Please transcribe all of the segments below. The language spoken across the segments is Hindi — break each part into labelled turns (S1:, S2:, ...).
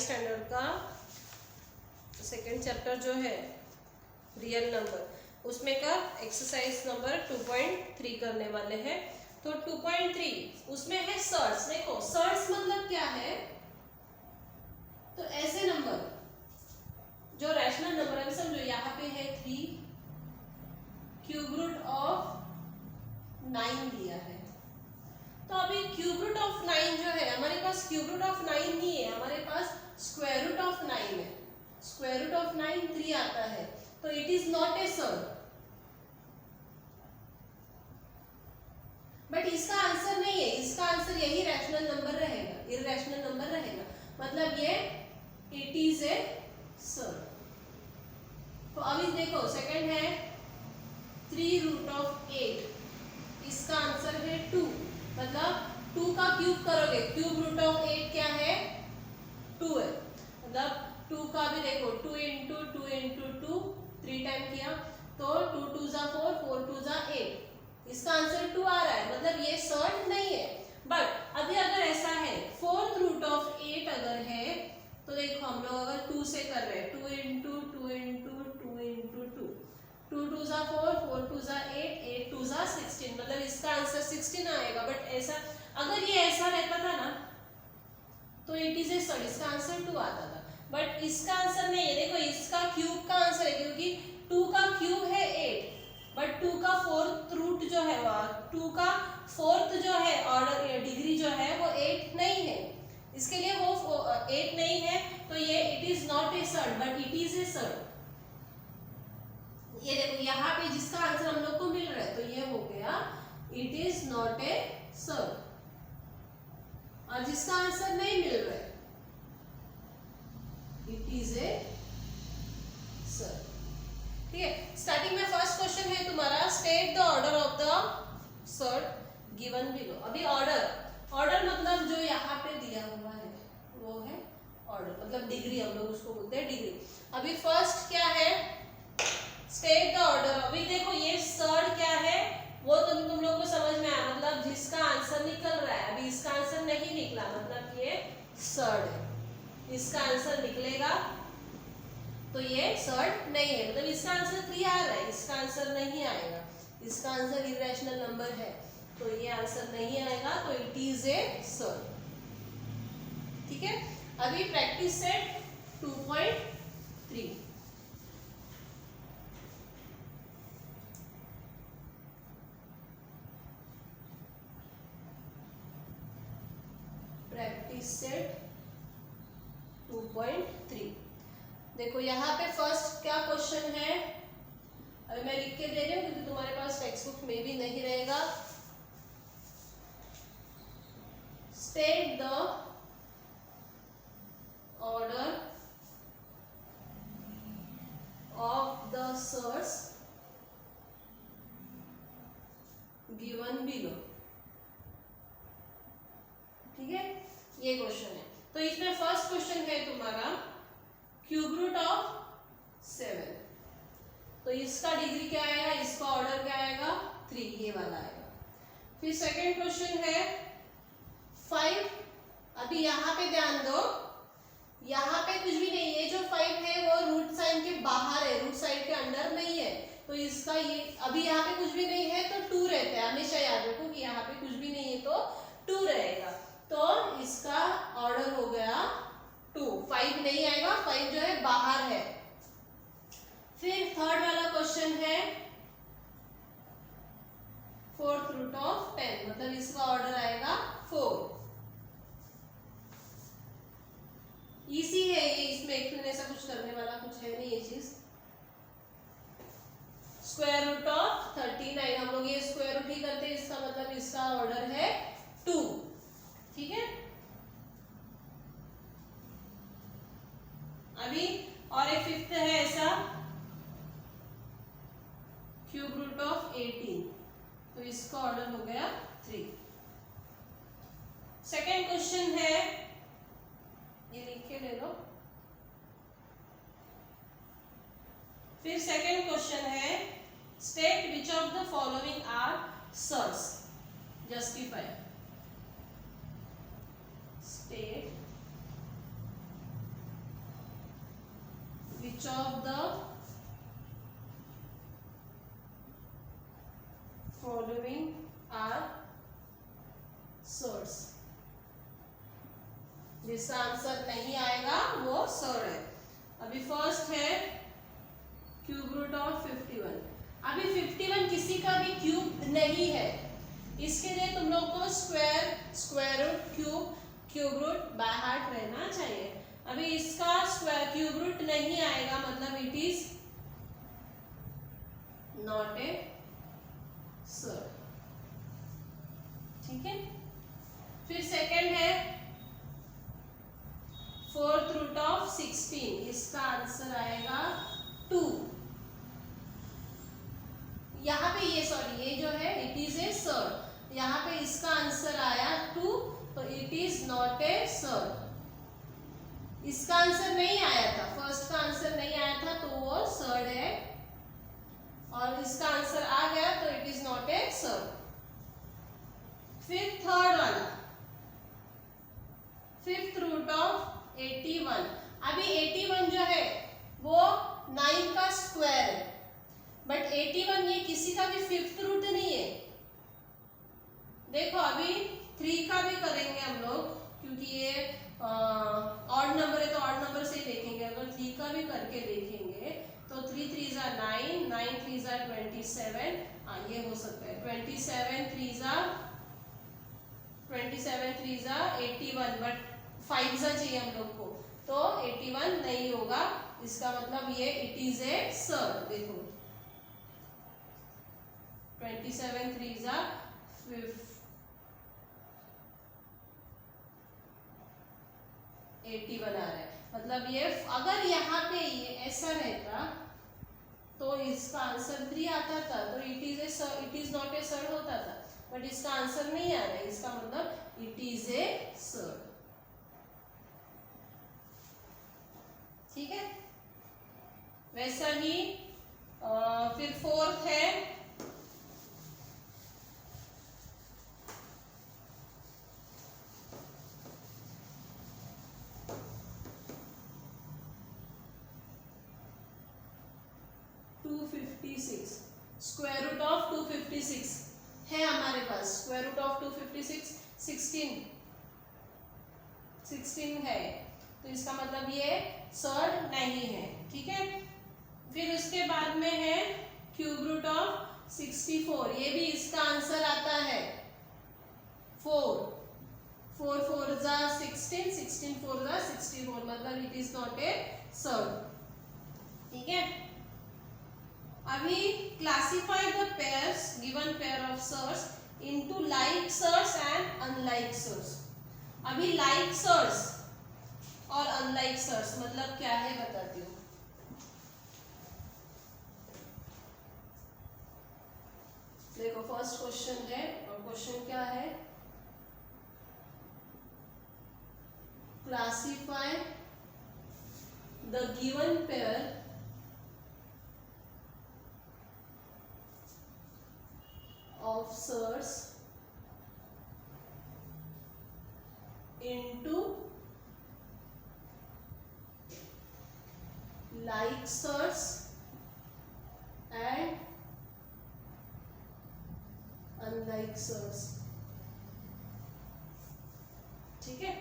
S1: स्टैंडर्ड का सेकेंड चैप्टर जो है रियल नंबर, उसमें का एक्सरसाइज नंबर 2.3 करने वाले हैं। तो 2.3 उसमें है सर्ट्स। देखो सर्ट्स मतलब क्या है, तो ऐसे नंबर जो रैशनल नंबर है, समझो यहाँ पे है 3, क्यूब रूट ऑफ 9 दिया है। तो अभी क्यूब रूट ऑफ 9 जो है हमारे पास क्यूब रूट ऑफ 9 नहीं है, हमारे पास स्क्वायर रूट ऑफ 9 है। स्क्वायर रूट ऑफ 9 3 आता है, तो it is not a shirt. But इसका आंसर नहीं है, इसका आंसर यही रैशनल नंबर रहेगा, इररेशनल नंबर रहेगा, मतलब ये इट इज ए सर्ट। तो अभी देखो सेकंड है 3 रूट ऑफ 8, इसका आंसर है 2, मतलब 2 का क्यूब करोगे, क्यूब रूट ऑफ 8 क्या है 2 है, मतलब 2 का भी देखो 2 इंटू 2 इंटू 2 3 टाइम किया तो 2 2 जा 4, 4 2 जा 8, इसका आंसर 2 आ रहा है, मतलब ये सर्ट नहीं है। बट अभी अगर ऐसा है 4th रूट ऑफ 8 अगर है, तो देखो हम लोग अगर 2 से कर रहे हैं 2 इंटू 2 इंटू 2 इंटू 2, 2 2 जा 4, 4 2 जा 8, 8 2 जा 16, मतलब इसका आंसर 16 आएगा। बट ऐसा अगर ये ऐसा रहता था ना तो इट इज ए सर्ट, इसका आंसर 2 आता था। बट इसका आंसर नहीं है, देखो इसका क्यूब का आंसर है, क्योंकि 2 का क्यूब है 8, बट 2 का 4th रूट जो है 2 का 4th जो है ऑर्डर डिग्री जो है वो 8 नहीं है, इसके लिए वो 8 नहीं है, तो ये it is not a shirt but it is a shirt. ये देखो यहाँ पे जिसका आंसर हम लोग को मिल रहा है, तो ये हो गया it is not a shirt, और जिसका आंसर नहीं मिल रहा है इट इज ए सर्ट। ठीक है, स्टार्टिंग में फर्स्ट क्वेश्चन है तुम्हारा, state the order of the surd given below. अभी ऑर्डर मतलब जो यहाँ पे दिया हुआ है वो है ऑर्डर, मतलब डिग्री, हम लोग उसको बोलते हैं डिग्री। अभी फर्स्ट क्या है, स्टेट द ऑर्डर। अभी देखो ये सर्ट क्या है वो तो तुम लोग को समझ में आया, मतलब जिसका आंसर निकल रहा है, अभी इसका आंसर नहीं निकला, मतलब ये सर्ट है, इसका आंसर निकलेगा तो ये सर्ट नहीं है, मतलब इसका आंसर 3 आ रहा है, इसका आंसर नहीं आएगा, इसका आंसर इररेशनल नंबर है, तो ये आंसर नहीं आएगा, तो इट इज ए सर्ट। ठीक है, अभी प्रैक्टिस सेट 2.3। Practice set 2.3। देखो यहाँ पे फर्स्ट क्या क्वेश्चन है, अभी मैं लिख के दे रही हूँ क्योंकि तुम्हारे पास टेक्स्ट बुक में भी नहीं रहेगा। State the order of the surds given below. ठीक है, ये क्वेश्चन है। तो इसमें फर्स्ट क्वेश्चन है तुम्हारा क्यूब रूट ऑफ 7, तो इसका डिग्री क्या आएगा, इसका ऑर्डर क्या आएगा 3, ये वाला आएगा। फिर सेकंड क्वेश्चन है 5। अभी यहाँ पे ध्यान दो, यहाँ पे कुछ भी नहीं है, जो 5 है वो रूट साइन के बाहर है, रूट साइन के अंदर नहीं है, तो इसका ये अभी यहाँ पे कुछ भी नहीं है तो 2 रहता है, हमेशा याद रखो कि यहाँ पे कुछ भी नहीं है तो 2 रहेगा, तो इसका ऑर्डर हो गया 2, 5 नहीं आएगा, 5 जो है बाहर है। फिर थर्ड वाला क्वेश्चन है 4th रूट ऑफ 10, मतलब इसका ऑर्डर आएगा 4। इजी है ये, इसमें एक्सप्लेनेशन ऐसा कुछ करने वाला कुछ है नहीं ये चीज। स्क्वायर रूट ऑफ 39, हम लोग ये स्क्वायर रूट ही करते हैं, इसका मतलब इसका ऑर्डर है 2। ठीक है, अभी और एक फिफ्थ है ऐसा क्यूब रूट ऑफ 18, तो इसका ऑर्डर हो गया 3। सेकेंड क्वेश्चन है, ये लिख के ले लो। फिर सेकेंड क्वेश्चन है state which of the following are surds, justify. State which of the following are surds. जिसका आंसर नहीं आएगा वो सर्ड है। अभी फर्स्ट है क्यूब रूट ऑफ 51। अभी 51 किसी का भी क्यूब नहीं है, इसके लिए तुम लोग को square root cube root by heart रहना चाहिए। अभी इसका स्क्वायर क्यूब रूट नहीं आएगा, मतलब it is not a surd. ठीक है। फिर सेकंड है फोर्थ रूट ऑफ 16, इसका आंसर आएगा 2। यहाँ पे ये जो है इट इज ए सर्ड, यहाँ पे इसका आंसर आया 2, तो it is not a surd. इसका आंसर नहीं आया था, फर्स्ट का आंसर नहीं आया था तो वो सर्ड है, और इसका आंसर आ गया तो it is not a surd. फिर थर्ड वाला फिफ्थ रूट ऑफ 81। अभी 81 जो है वो 9 का स्क्वायर है, बट 81 ये किसी का भी फिफ्थ रूट नहीं है। देखो अभी 3 का भी करेंगे हम लोग, क्योंकि ये ऑड नंबर है तो ऑड नंबर से ही देखेंगे। अगर 3 का भी करके देखेंगे तो 3 3 जा 9, 9 3 जा 27, ये हो सकता है 27 3 जा 81, बट 5 जा चाहिए हम लोग को, तो 81 नहीं होगा। इसका मतलब ये इट इज ए सर्ड। देखो 27 3 जा 81 आ रहा है, मतलब ये अगर यहाँ पे ये ऐसा रहता तो इसका आंसर 3 आता था, तो it is not a surd होता था, बट इसका आंसर नहीं आ रहा है, इसका मतलब इट इज ए सर्ड। ठीक है। वैसा ही फिर फोर्थ है 256। स्क्वायर रूट ऑफ 256 है हमारे पास। स्क्वायर रूट ऑफ 256 16 है, तो इसका मतलब ये सर्ड नहीं है। ठीक है। फिर उसके बाद में है क्यूब रूट ऑफ 64, ये भी इसका आंसर आता है 4 4 जा 16, 16 4 जा 64, मतलब it is not a surd. ठीक है। अभी classify the pairs given pair of surds into like surds and unlike surds. अभी लाइक सर्ड्स और अनलाइक सर्ड्स मतलब क्या है बताती हूँ। देखो फर्स्ट क्वेश्चन है, और क्वेश्चन क्या है, classify the given pair of surds into like surds and unlike surds। ठीक है।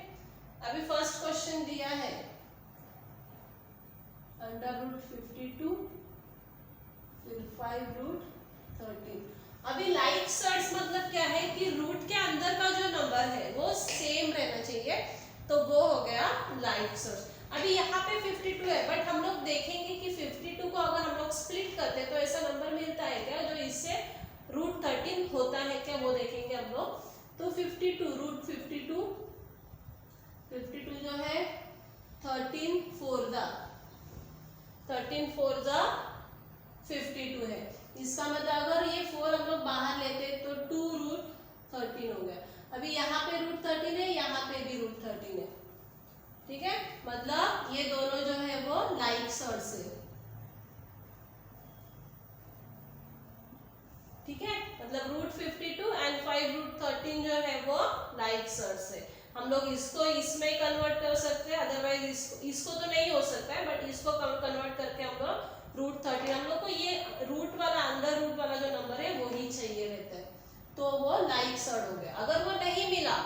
S1: अभी फर्स्ट क्वेश्चन दिया है √52 फिर 5√13। अभी लाइक सर्ड्स मतलब क्या है कि रूट के अंदर का जो नंबर है वो सेम रहना चाहिए, तो वो हो गया लाइक सर्ड्स। अभी यहाँ पे 52 है, बट हम लोग देखेंगे कि 52 को अगर हम लोग स्प्लिट करते तो ऐसा नंबर मिलता है क्या जो इससे √13 होता है क्या, वो देखेंगे हम लोग। तो 52 √52 जो है 13 4 जा 52 है। इसका मतलब अगर ये 4 हम लोग बाहर लेते तो 2√13 हो गया। अभी यहाँ पे √13 है, यहाँ पे भी √13 है। ठीक है। मतलब ये दोनों जो है वो लाइक सर्ड्स है। ठीक है। मतलब √52 एंड 5√13 जो है वो लाइक सर्ड्स है। हम लोग इसको इसमें कन्वर्ट कर सकते हैं, अदरवाइज इसको तो नहीं हो सकता है, बट इसको कन्वर्ट करके हम लोग रूट 30, हम लोग को ये रूट वाला अंडर रूट वाला जो नंबर है वो ही चाहिए रहता है, तो वो लाइक सर्ड हो गया। अगर वो नहीं मिला,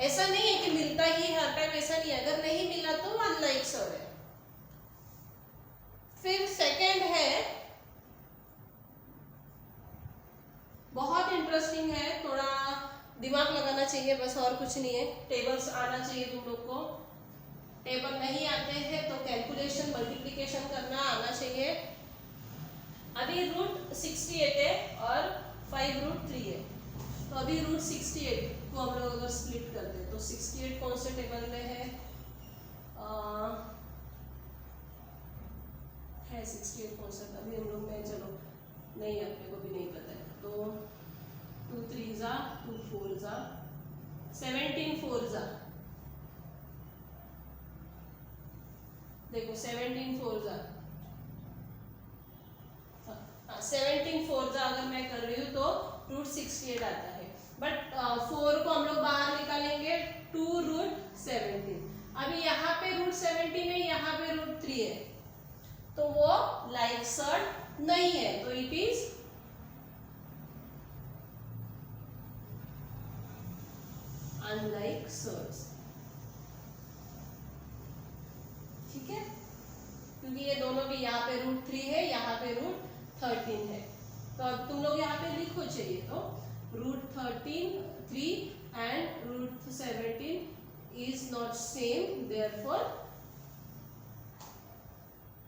S1: ऐसा नहीं है कि मिलता ही है हर टाइम, ऐसा नहीं है, अगर नहीं मिला तो अनलाइक सर्ड है। फिर सेकंड है, बहुत इंटरेस्टिंग है, थोड़ा दिमाग लगाना चाहिए बस, और कुछ नहीं है। टेबल्स आना चाहिए तुम लोग को, टेबल नहीं आते हैं तो कैलकुलेशन मल्टीप्लिकेशन करना आना चाहिए। अभी रूट 68 है और 5 रूट 3 है, तो अभी रूट 68 को हम लोग अगर स्प्लिट करते हैं तो 68 कौन से टेबल में है, 68 कौन सा, अभी हम लोग में चलो नहीं, अपने को भी नहीं पता है, तो 2 3 जा 2 4 जा 17 4 जा, देखो 17 4 जा 17 4 जा अगर मैं कर रही हूँ तो रूट 68 आता है, बट 4 को हम लोग बाहर निकालेंगे, 2 रूट 17, अभी यहाँ पे रूट 17 है, यहाँ पे रूट 3 है, तो वो लाइक सर्ड नहीं है, तो इट इज अनलाइक सर्ड्स। ठीक है, क्योंकि ये दोनों भी, यहाँ पे रूट 3 है, यहाँ पे रूट 13 है, तो अब तुम लोग यहाँ पे लिखो चाहिए तो root 13 3 and root 17 is not same, therefore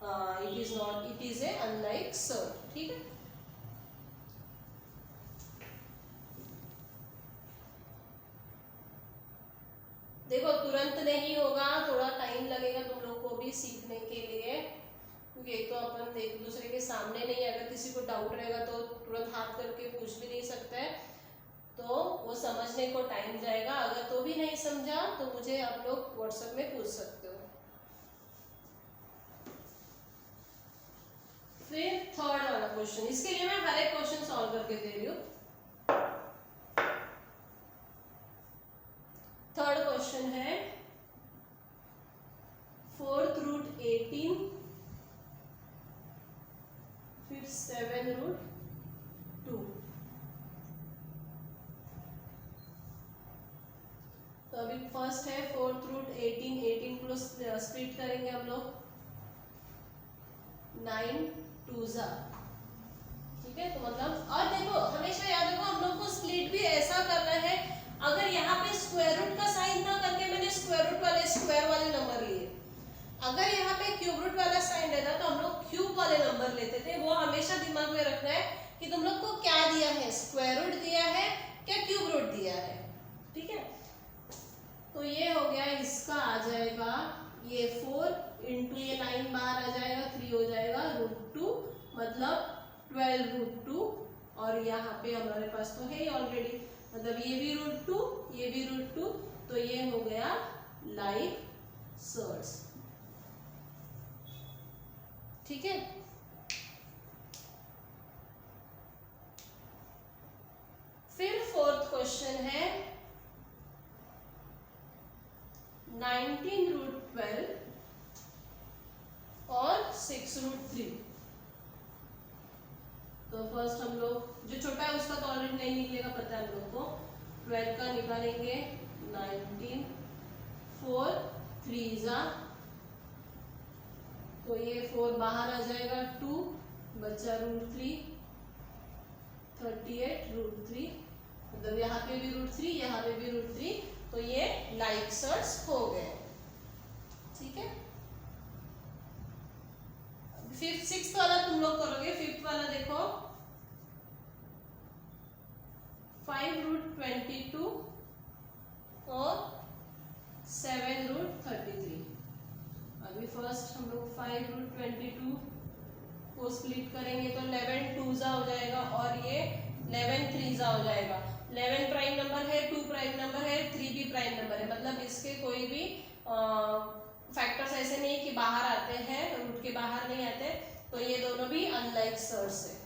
S1: it is a unlike surd। ठीक है, देखो तुरंत नहीं होगा, थोड़ा टाइम लगेगा तुम लोग को भी सीखने के लिए, क्योंकि एक तो अपन एक दूसरे के सामने नहीं है, अगर किसी को डाउट रहेगा तो तुरंत हाथ करके पूछ भी नहीं सकता है, तो वो समझने को टाइम जाएगा, अगर तो भी नहीं समझा तो मुझे आप लोग व्हाट्सएप में पूछ सकते हो। फिर थर्ड वाला क्वेश्चन, इसके लिए मैं हर एक क्वेश्चन सॉल्व करके दे रही हूँ। थर्ड क्वेश्चन है 4th रूट 18 फिर 7 रूट 2, तो अभी फर्स्ट है 4th रूट 18 को स्प्लिट करेंगे हम लोग, 9 2 जा, ठीक है, तो मतलब, और देखो हमेशा याद रखो हम लोग को स्प्लिट भी ऐसा करना है, अगर यहाँ पे स्क्वायर रूट का साइन ना करके मैंने स्क्वायर रूट वाले स्क्वायर वाले नंबर लिए, अगर यहाँ पे क्यूब रूट वाला साइन रहता तो हम लोग क्यूब वाले नंबर लेते थे, वो हमेशा दिमाग में रखना है कि तुम लोग को क्या दिया है, स्क्वायर रूट दिया है क्या क्यूब रूट दिया है। ठीक है, तो ये हो गया, इसका आ जाएगा ये 4 इंटू ये 9 बाहर आ जाएगा, 3 हो जाएगा रूट 2, मतलब 12 रूट 2, और यहाँ पे हमारे पास तो है ही ऑलरेडी, मतलब ये भी रूट 2 ये भी रूट 2, तो ये हो गया लाइक सर्ड्स। ठीक है, फिर फोर्थ क्वेश्चन है 19 रूट 12 और 6 रूट 3, तो फर्स्ट हम लोग जो छोटा है उसका तो ऑलरेडी नहीं निकलेगा, पता है हम लोग को, 12 का निकालेंगे, 19 4 3 जा, तो ये 4 बाहर आ जाएगा, 2 बचा रूट 3, 38 रूट 3, मतलब यहाँ पे भी रूट 3 यहाँ पे भी रूट 3, तो ये लाइक सर्ड्स हो गए। ठीक है, फिफ्थ सिक्स्थ वाला तुम लोग करोगे, फिफ्थ वाला देखो 5 रूट 22 और 7 रूट 33। अभी फर्स्ट हम लोग 5 रूट 22 को स्प्लिट करेंगे तो 11 2 जा हो जाएगा, और ये 11 3 जा हो जाएगा। 11 प्राइम नंबर है, 2 प्राइम नंबर है, 3 भी प्राइम नंबर है, मतलब इसके कोई भी फैक्टर्स ऐसे नहीं कि बाहर आते हैं, रूट के बाहर नहीं आते, तो ये दोनों भी अनलाइक सर्ड्स है।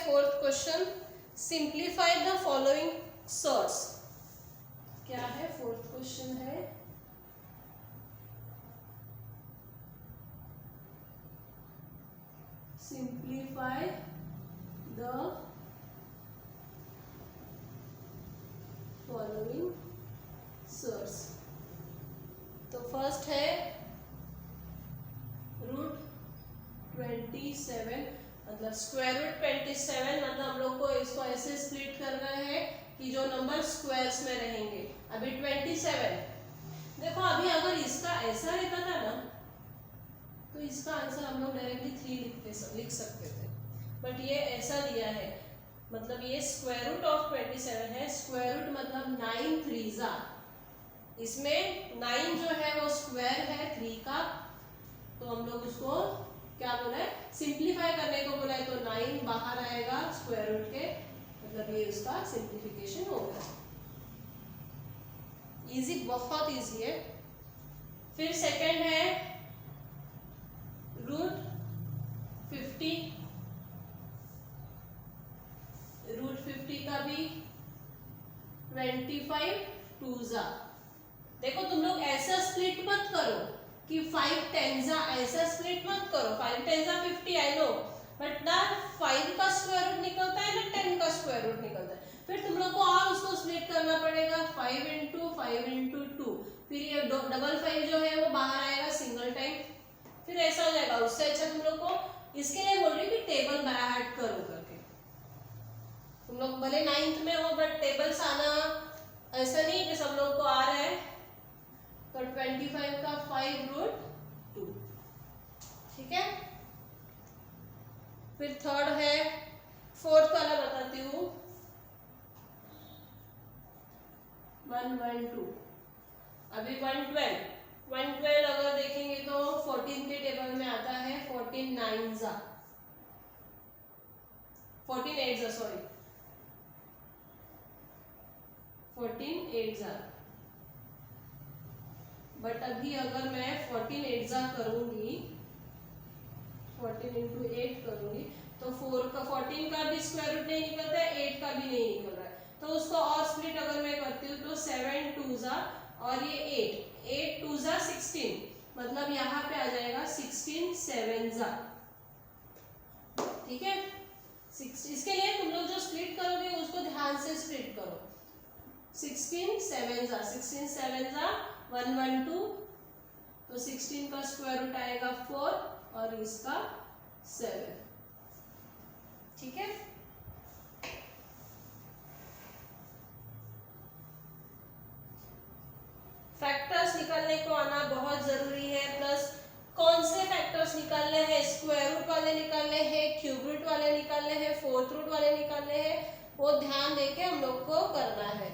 S1: Fourth question, simplify the following surds. क्या है फोर्थ क्वेश्चन है, सिंप्लीफाई द फॉलोइंग सर्ट्स। तो फर्स्ट है √27, मतलब स्क्वायर रूट 27, मतलब हम लोग को इसको ऐसे स्प्लिट करना है कि जो नंबर स्क्वायर्स में रहेंगे। अभी 27, देखो अभी अगर इसका ऐसा रहता था ना तो इसका आंसर हम लोग डायरेक्टली 3 लिख सकते थे, बट ये ऐसा दिया है, मतलब ये स्क्वायर रूट ऑफ 27 है। स्क्वायर रूट मतलब 9 3 इसमें 9 जो है वो स्क्वायर है 3 का, तो हम लोग उसको क्या बोला है, सिंप्लीफाई करने को बोला है, तो 9 बाहर आएगा स्क्वायर रूट के, मतलब ये उसका सिंप्लीफिकेशन हो गया। इजी, बहुत इजी है। फिर सेकंड है √50, √50 का भी 25 2 देखो तुम लोग ऐसा स्प्लिट मत करो कि 5 10 ऐसा स्प्लिट मत करो। 5 10 50 आई नो, बट ना 5 का स्क्वायर रूट निकलता है ना 10 का स्क्वायर रूट निकलता है। फिर तुम लोग को और उसको स्प्लिट करना पड़ेगा, 5 × 5 × 2, फिर ये डबल 5 जो है वो बाहर आएगा सिंगल टाइम, फिर ऐसा हो जाएगा। उससे अच्छा तुम लोग को इसके लिए बोल रही हूँ कि टेबल बाय हार्ट करो करके। तुम लोग भले 9th में हो बट टेबल्स आना ऐसा नहीं कि सब लोग को आ रहा है। तो 25 का 5√2, ठीक है। फिर थर्ड है, फोर्थ वाला बताती हूँ, 112। अभी 112 अगर देखेंगे तो 14 के टेबल में आता है, 14 8 सॉरी 14 8 बट अभी अगर मैं 14 8 करूंगी, 14 × 8 करूंगी, तो 14 का भी स्क्वायर रूट नहीं निकलता है, 8 का भी नहीं निकल रहा है, तो उसको और स्प्लिट अगर मैं करती हूँ तो 7 2 और ये 8 2 16, मतलब यहाँ पे आ जाएगा 16 7 ठीक है। इसके लिए तुम लोग जो स्प्लिट करोगे उसको ध्यान से स्प्लिट करो। 16 7 112, तो 16 का स्क्वायर रूट आएगा 4 और इसका 7, ठीक है। फैक्टर्स निकालने को आना बहुत जरूरी है, प्लस कौन से फैक्टर्स निकालने हैं, स्क्वायर रूट वाले निकालने हैं, क्यूब रूट वाले निकालने हैं, फोर्थ रूट वाले निकालने हैं, वो ध्यान देके हम लोग को करना है।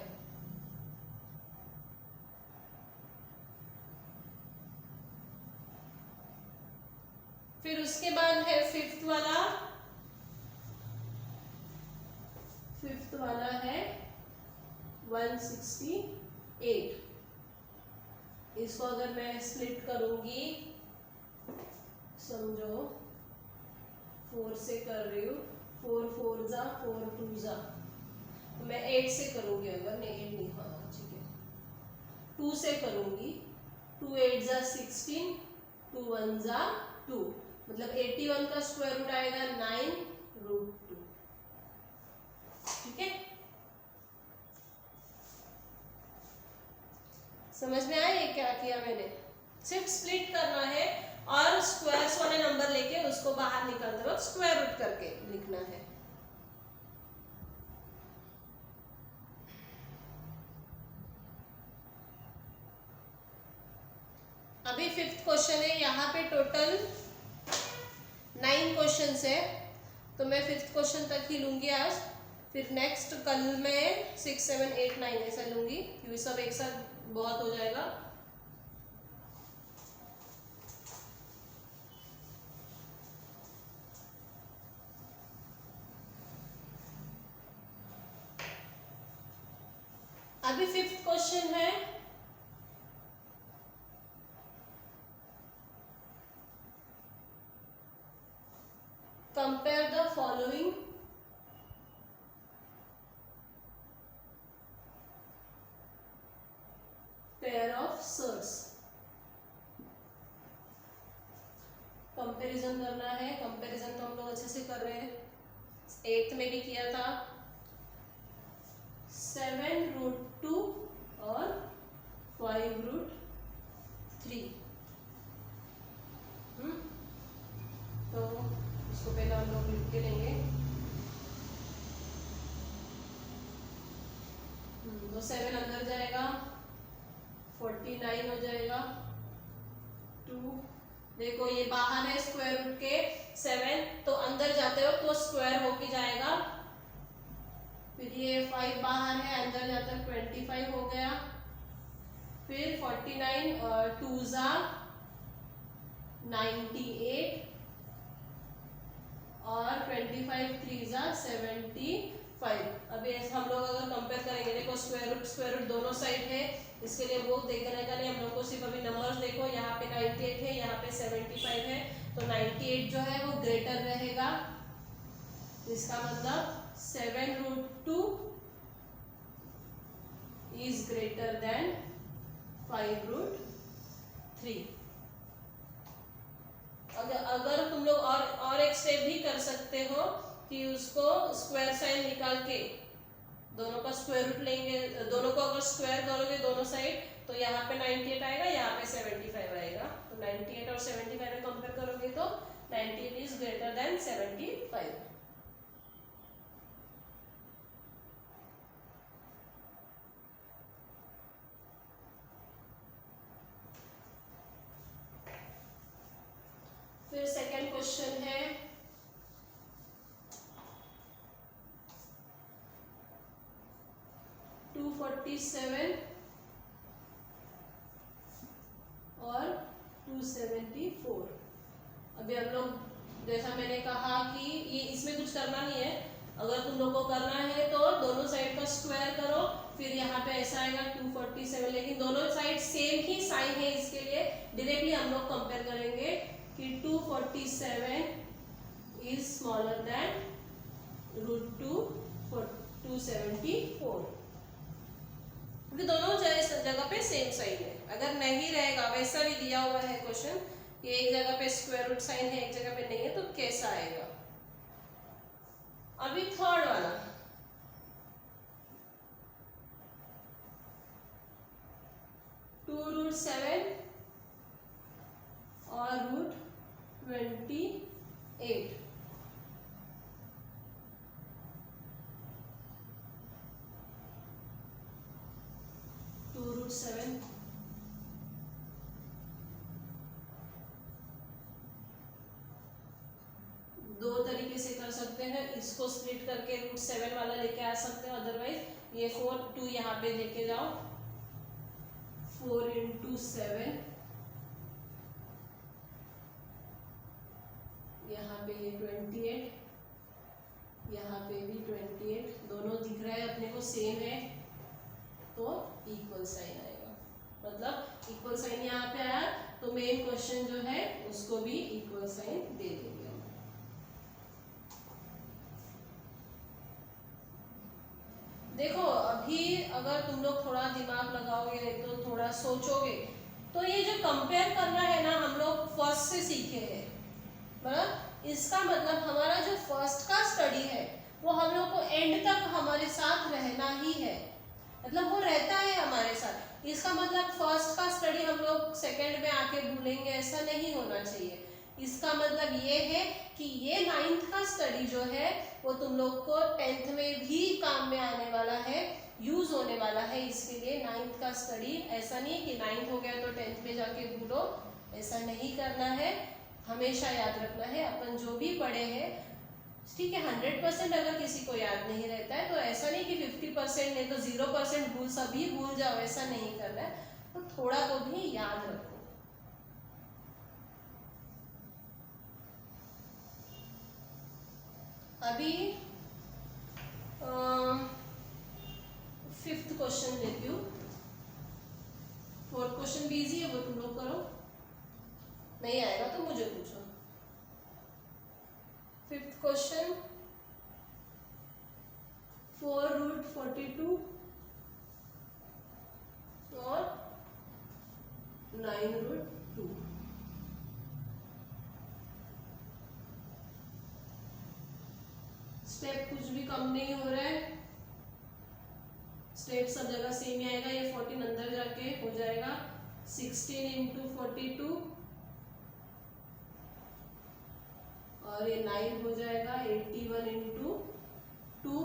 S1: फिर उसके बाद है फिफ्थ वाला है 168। इसको अगर मैं स्प्लिट करूंगी, समझो 4 से कर रही हूँ, 4 4 4 2 तो मैं 8 से करूंगी, अगर नहीं 8 नहीं, हाँ ठीक है 2 से करूंगी, 2 8 16, 2 1 2, मतलब 81 का स्क्वायर रूट आएगा 9√2, ठीक है। समझ में आया क्या किया मैंने? सिर्फ स्प्लिट करना है और स्क्वायर्स वाले नंबर लेके उसको बाहर निकालते वक्त स्क्वायर रूट करके लिखना है। अभी फिफ्थ क्वेश्चन है, यहाँ पे टोटल 9 क्वेश्चंस है, तो मैं फिफ्थ क्वेश्चन तक ही लूंगी आज, फिर नेक्स्ट कल मैं 6 7 8 9 ऐसा लूंगी, क्योंकि सब एक साथ बहुत हो जाएगा। अभी फिफ्थ क्वेश्चन है, compare the following pair of surds. Comparison करना है, कंपैरिजन तो हम लोग अच्छे से कर रहे हैं, 8th में भी किया था। 7√2 और 5√3। तो इसको पहले हम लोग लिख के लेंगे। तो 7 अंदर जाएगा, 49 हो जाएगा। 2 देखो ये बाहर है स्क्वायर रूट के 7, तो अंदर जाते हो तो स्क्वायर होके जाएगा। फिर ये 5 बाहर है, अंदर जाता है 25 हो गया। फिर 49 2 जा 98 और 25 3 जा 75। अभी ऐसे हम लोग अगर कंपेयर करेंगे, देखो स्क्वायर रूट दोनों साइड है, इसके लिए वो देखने का नहीं, हम लोग को सिर्फ अभी नंबर्स देखो, यहाँ पे 98 है, यहाँ पे 75 है, तो 98 जो है वो ग्रेटर रहेगा। इसका मतलब 7√2 इज ग्रेटर देन 5√3। अगर तुम लोग और एक स्टेप भी कर सकते हो कि उसको स्क्वायर साइन निकाल के दोनों का स्क्वायर रूट लेंगे, दोनों को अगर स्क्वायर करोगे दोनों साइड, तो यहाँ पे 98 आएगा, यहाँ पे 75 आएगा। तो 98 और 75 में कंपेयर करोगे तो 98 इज ग्रेटर देन 75। फिर सेकंड क्वेश्चन है, टू 47 और 274। अभी हम लोग जैसा मैंने कहा कि ये इसमें कुछ करना नहीं है, अगर तुम लोग को करना है तो दोनों साइड का स्क्वायर करो, फिर यहाँ पे ऐसा आएगा 247, लेकिन दोनों साइड सेम ही साइन है, इसके लिए डायरेक्टली हम लोग कंपेयर करेंगे कि 247 इज स्मॉलर देन √274, क्योंकि दोनों जगह पे सेम साइन है। अगर नहीं रहेगा, वैसा भी दिया हुआ है क्वेश्चन कि एक जगह पे स्क्वायर रूट साइन है, एक जगह पे नहीं है, तो कैसा आएगा। अभी थर्ड वाला, √7 और √28। √7 दो तरीके से कर सकते हैं, इसको स्प्लिट करके √7 वाला लेके आ सकते हो, अदरवाइज ये 4 2 यहाँ पे लेके जाओ, 4 × 7, यहाँ पे ये 28, यहाँ पे भी 28, दोनों दिख रहा है अपने को सेम है, तो इक्वल साइन आएगा। मतलब इक्वल साइन यहाँ पे आया तो मेन क्वेश्चन जो है उसको भी इक्वल साइन दे देंगे। देखो अभी अगर तुम लोग थोड़ा दिमाग लगाओगे तो थोड़ा सोचोगे, तो ये जो कंपेयर करना है ना, हम लोग फर्स्ट से सीखे हैं, बराबर। इसका मतलब हमारा जो फर्स्ट का स्टडी है वो हम लोग को एंड तक हमारे साथ रहना ही है, मतलब वो रहता है हमारे साथ। इसका मतलब फर्स्ट का स्टडी हम लोग सेकंड में आके भूलेंगे, ऐसा नहीं होना चाहिए। इसका मतलब ये है कि ये 9th का स्टडी जो है वो तुम लोग को 10th में भी काम में आने वाला है, यूज होने वाला है। इसके लिए 9th का स्टडी ऐसा नहीं है कि 9th हो गया तो 10th में जाके भूलो, ऐसा नहीं करना है, हमेशा याद रखना है। अपन जो भी पढ़े हैं, ठीक है, 100% अगर किसी को याद नहीं रहता है तो ऐसा नहीं कि 50% नहीं तो 0% भूल, सभी भूल जाओ, ऐसा नहीं करना है, तो थोड़ा तो भी याद रखो। अभी 5th क्वेश्चन लेती हूँ। 4th क्वेश्चन भी इजी है, वो तुम लोग करो, नहीं आएगा तो मुझे पूछो। 5th क्वेश्चन, 4√42 और स्टेप कुछ भी कम नहीं हो रहा है, स्टेप सब जगह सेम ही आएगा। ये 14 अंदर जाके हो जाएगा 16 इंटू 42 और ये 9 हो जाएगा 81 इंटू 2,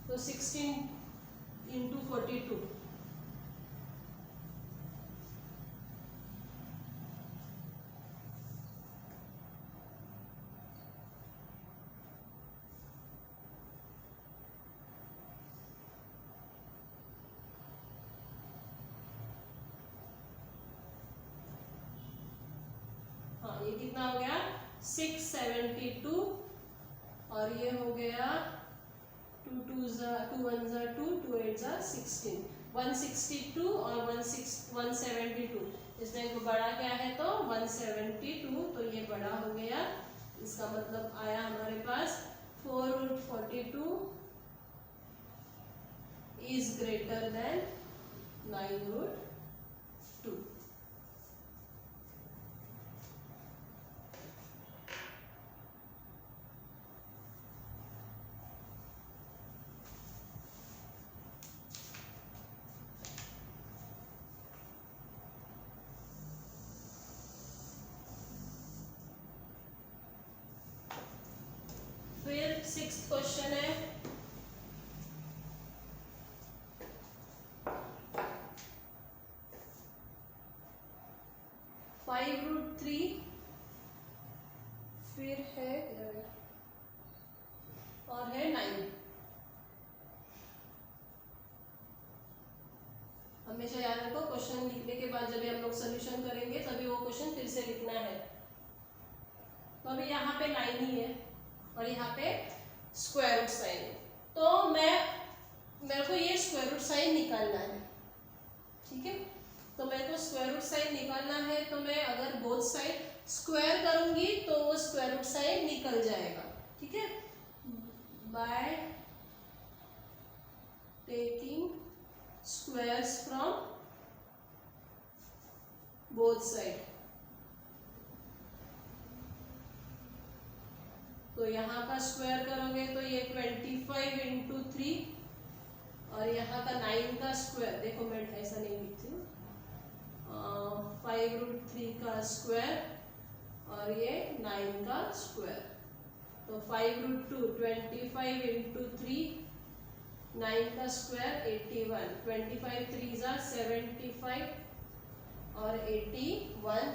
S1: तो 16 इंटू 42 ये कितना हो गया 672 और ये हो गया 2 1 2 2 8 16 162 और 172। इसमें बड़ा क्या है तो 172, तो ये बड़ा हो गया। इसका मतलब आया हमारे पास 4√42 इज ग्रेटर देन 9√2। फिर 6th क्वेश्चन है, (5√3) फिर है और है 9। हमेशा याद रखो क्वेश्चन लिखने के बाद जब हम लोग सोल्यूशन करेंगे तभी वो क्वेश्चन फिर से लिखना है। तो अभी यहाँ पे 9 ही है और यहाँ पे स्क्वायर रूट साइन है, तो मेरे को ये स्क्वायर रूट साइन निकालना है। ठीक है, तो मेरे को स्क्वायर रूट साइन निकालना है, तो मैं अगर बोथ साइड स्क्वायर करूंगी तो वो स्क्वायर रूट साइन निकल जाएगा। ठीक है, by taking squares from both side. तो यहाँ का स्क्वायर करोगे तो ये 25 इंटू 3 और यहाँ का 9 का स्क्वायर, देखो मैं ऐसा नहीं लिखती हूँ, 5√3 का स्क्वायर और ये 9 का स्क्वायर, तो 5√2 25 इंटू 3, 9 का स्क्वायर 81, 25 3 75 और 81,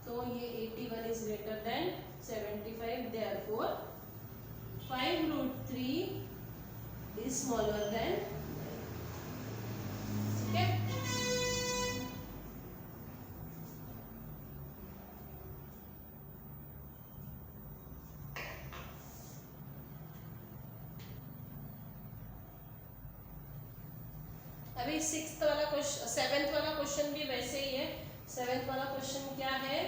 S1: तो ये 81 is greater than 75, therefore 5√3 is smaller than। ठीक है, अभी 6th वाला क्वेश्चन, 7th वाला क्वेश्चन भी वैसे ही है। 7th वाला क्वेश्चन क्या है,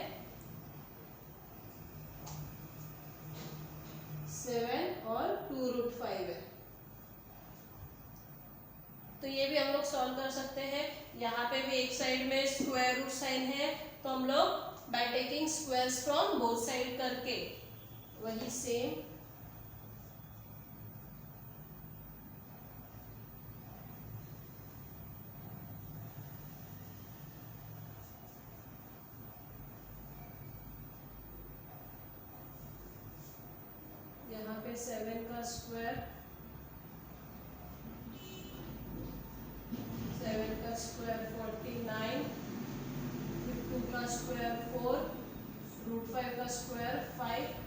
S1: 7 और 2√5 है, तो ये भी हम लोग सॉल्व कर सकते हैं। यहाँ पे भी एक साइड में स्क्वायर रूट साइन है, तो हम लोग by taking squares from both side करके वही सेम यहाँ पे 7 का स्क्वायर, 7 का स्क्वायर 49, फिर 2 का स्क्वायर 4, √5 का स्क्वायर 5,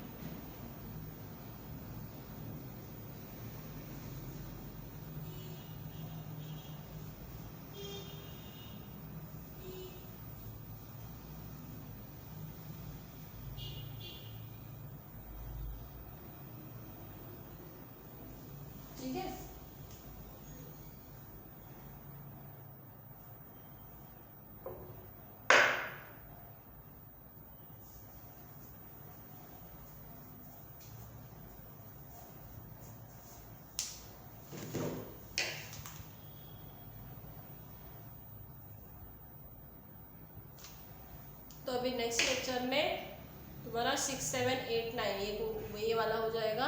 S1: ठीक है। तो अभी नेक्स्ट लेक्चर में तुम्हारा 6 7 8 9 ये वाला हो जाएगा